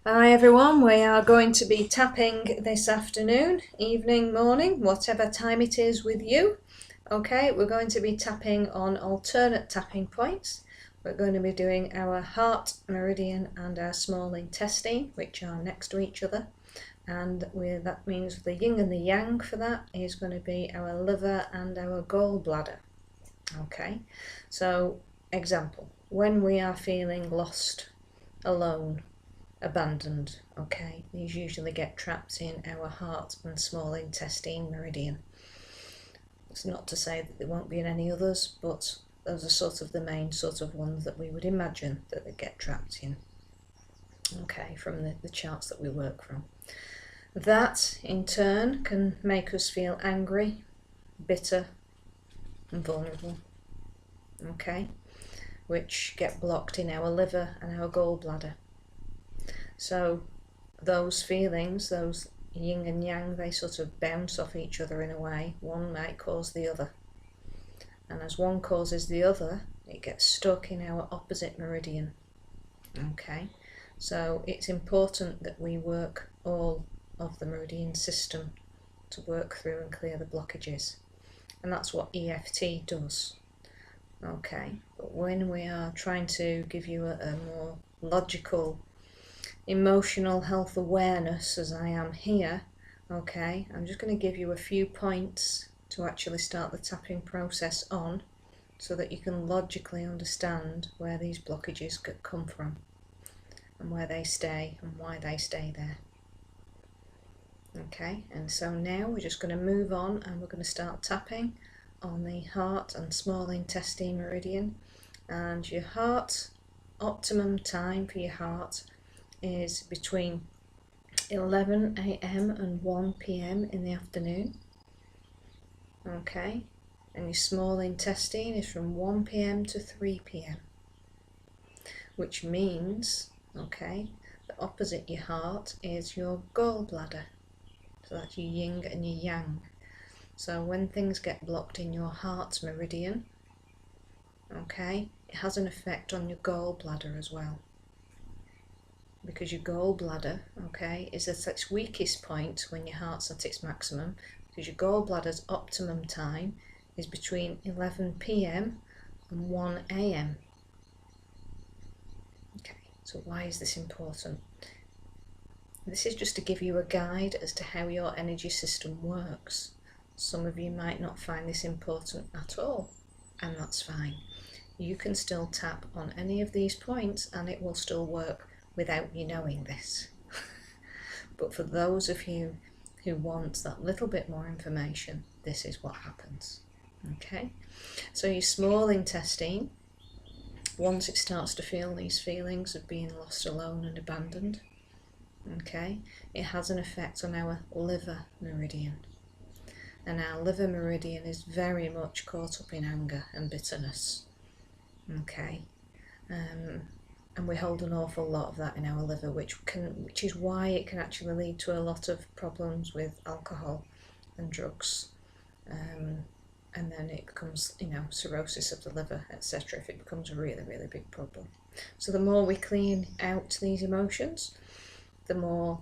Hi everyone, we are going to be tapping this afternoon, evening, morning, whatever time it is with you. Okay, we're going to be tapping on alternate tapping points. We're going to be doing our heart, meridian and our small intestine, which are next to each other. And that means the yin and the yang for that is going to be our liver and our gall bladder. Okay, so example, when we are feeling lost, alone, abandoned, okay, these usually get trapped in our heart and small intestine meridian. It's not to say that there won't be in any others, but those are sort of the main sort of ones that we would imagine that they get trapped in, okay, from the charts that we work from. That in turn can make us feel angry, bitter and vulnerable, okay, which get blocked in our liver and our gallbladder. So those feelings, those yin and yang, they sort of bounce off each other in a way. One might cause the other. And as one causes the other, it gets stuck in our opposite meridian. Okay, so it's important that we work all of the meridian system to work through and clear the blockages. And that's what EFT does. Okay, but when we are trying to give you a more logical, emotional health awareness, as I am here, okay, I'm just going to give you a few points to actually start the tapping process on, so that you can logically understand where these blockages come from and where they stay and why they stay there. Okay, and so now we're just going to move on and we're going to start tapping on the heart and small intestine meridian. And your heart, optimum time for your heart is between 11 a.m. and 1 p.m. in the afternoon. Okay, and your small intestine is from 1 p.m. to 3 p.m. which means, okay, the opposite your heart is your gallbladder. So that's your yin and your yang. So when things get blocked in your heart meridian, okay, it has an effect on your gallbladder as well. Because your gallbladder, okay, is at its weakest point when your heart's at its maximum, because your gallbladder's optimum time is between 11 p.m. and 1 a.m. Okay, so why is this important? This is just to give you a guide as to how your energy system works. Some of you might not find this important at all, and that's fine. You can still tap on any of these points and it will still work without you knowing this. But for those of you who want that little bit more information, this is what happens. Okay, so your small intestine, once it starts to feel these feelings of being lost, alone and abandoned, okay, it has an effect on our liver meridian. And our liver meridian is very much caught up in anger and bitterness. Okay, and we hold an awful lot of that in our liver, which is why it can actually lead to a lot of problems with alcohol and drugs, and then it becomes, cirrhosis of the liver, etc., if it becomes a really, really big problem. So the more we clean out these emotions, the more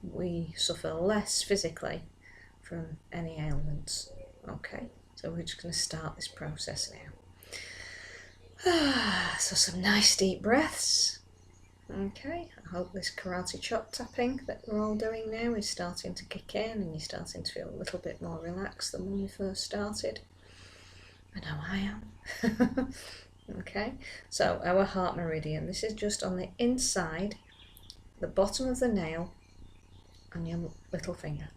we suffer less physically from any ailments. Okay, so we're just going to start this process now. So some nice deep breaths. Okay, I hope this karate chop tapping that we're all doing now is starting to kick in and you're starting to feel a little bit more relaxed than when you first started. I know I am. Okay, so our heart meridian, this is just on the inside, the bottom of the nail on your little finger.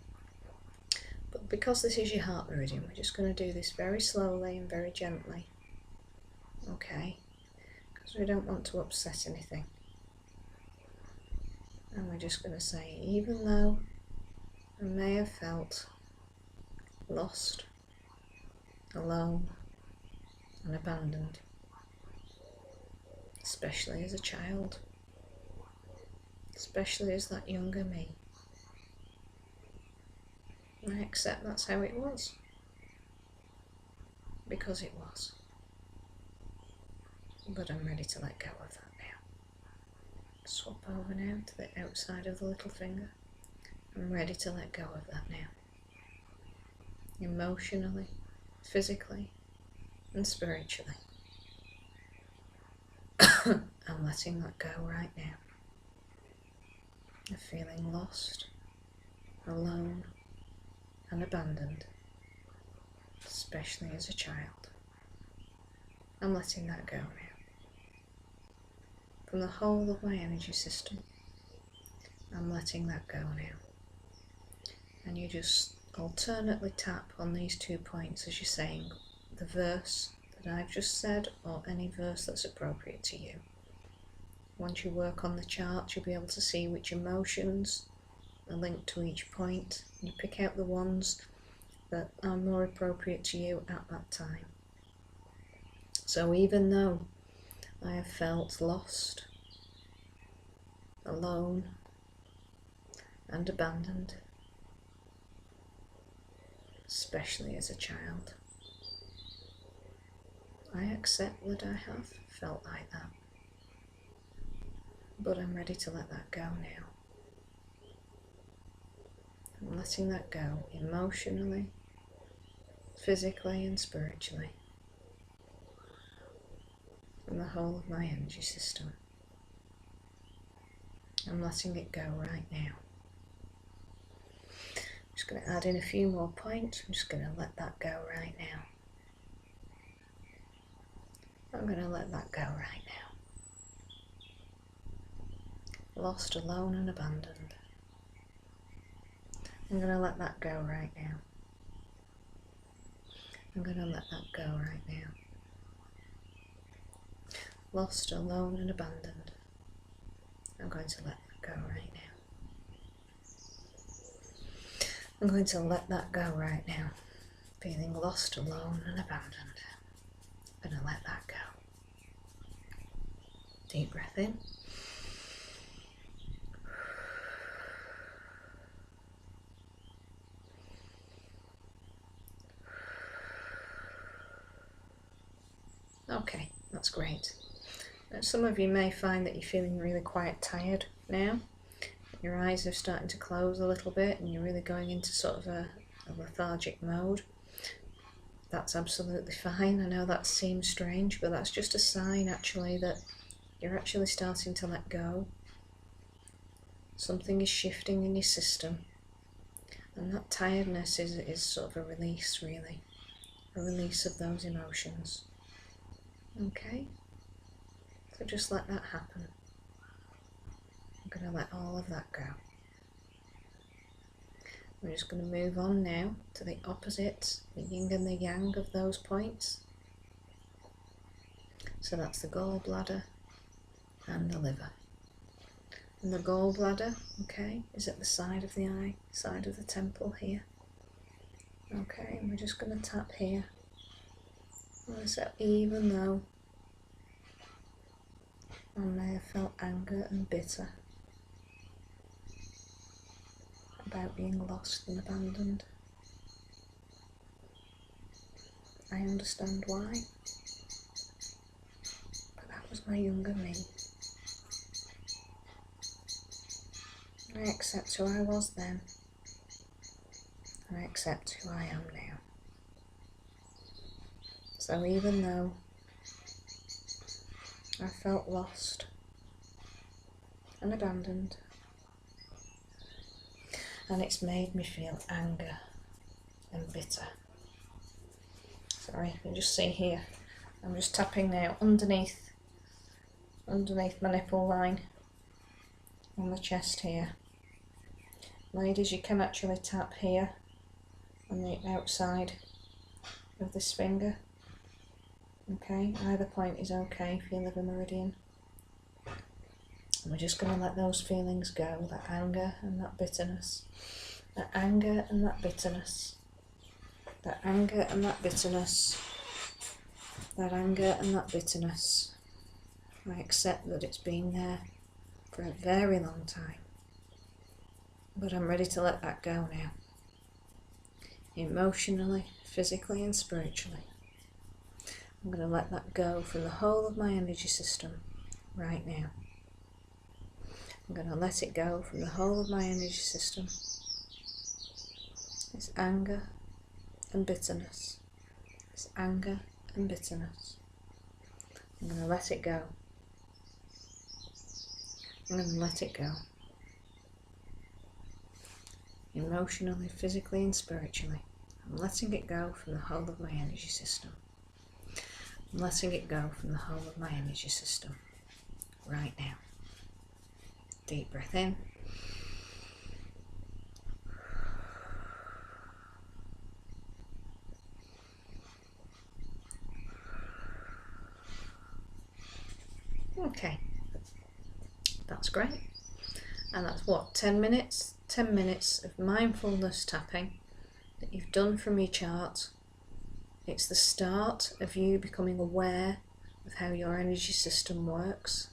But because this is your heart meridian, we're just going to do this very slowly and very gently. Okay, because we don't want to upset anything. And we're just going to say, even though I may have felt lost, alone and abandoned, especially as a child, especially as that younger me, I accept that's how it was, because it was. But I'm ready to let go of that now. Swap over now to the outside of the little finger. I'm ready to let go of that now. Emotionally, physically, and spiritually. I'm letting that go right now. I'm feeling lost, alone, and abandoned, especially as a child. I'm letting that go now. From the whole of my energy system, I'm letting that go now. And you just alternately tap on these 2 points as you're saying the verse that I've just said, or any verse that's appropriate to you. Once you work on the chart, you'll be able to see which emotions are linked to each point. You pick out the ones that are more appropriate to you at that time. So even though I have felt lost, alone, and abandoned, especially as a child, I accept that I have felt like that. But I'm ready to let that go now. I'm letting that go emotionally, physically, and spiritually. From the whole of my energy system. I'm letting it go right now. I'm just going to add in a few more points. I'm just going to let that go right now. I'm going to let that go right now. Lost, alone, and abandoned. I'm going to let that go right now. I'm going to let that go right now. Lost, alone, and abandoned. I'm going to let that go right now. I'm going to let that go right now. Feeling lost, alone, and abandoned. I'm going to let that go. Deep breath in. Okay, that's great. Now, some of you may find that you're feeling really quite tired now. Your eyes are starting to close a little bit and you're really going into sort of a lethargic mode. That's absolutely fine. I know that seems strange, but that's just a sign actually that you're actually starting to let go. Something is shifting in your system, and that tiredness is sort of a release, really. A release of those emotions. Okay? So just let that happen. I'm going to let all of that go. We're just going to move on now to the opposites, the yin and the yang of those points. So that's the gall bladder and the liver. And the gall bladder, okay, is at the side of the eye, side of the temple here. Okay, and we're just going to tap here. So even though I may have felt anger and bitter about being lost and abandoned, I understand why, but that was my younger me. I accept who I was then, and I accept who I am now. So even though I felt lost and abandoned, and it's made me feel anger and bitter. Sorry, you can just see here, I'm just tapping now underneath my nipple line on the chest here. Ladies, you can actually tap here on the outside of this finger. Okay, either point is okay for your liver meridian. And we're just going to let those feelings go, that anger and that bitterness. That anger and that bitterness. That anger and that bitterness. That anger and that bitterness. I accept that it's been there for a very long time. But I'm ready to let that go now. Emotionally, physically and spiritually. I'm going to let that go from the whole of my energy system right now. I'm going to let it go from the whole of my energy system. It's anger and bitterness. It's anger and bitterness. I'm going to let it go. I'm going to let it go. Emotionally, physically and spiritually. I'm letting it go from the whole of my energy system. I'm letting it go from the whole of my energy system. Right now. Deep breath in. Okay. That's great. And that's what, 10 minutes? 10 minutes of mindfulness tapping that you've done from your chart. It's the start of you becoming aware of how your energy system works.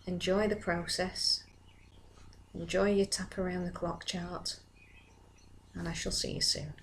Enjoy the process. Enjoy your tap around the clock chart. And I shall see you soon.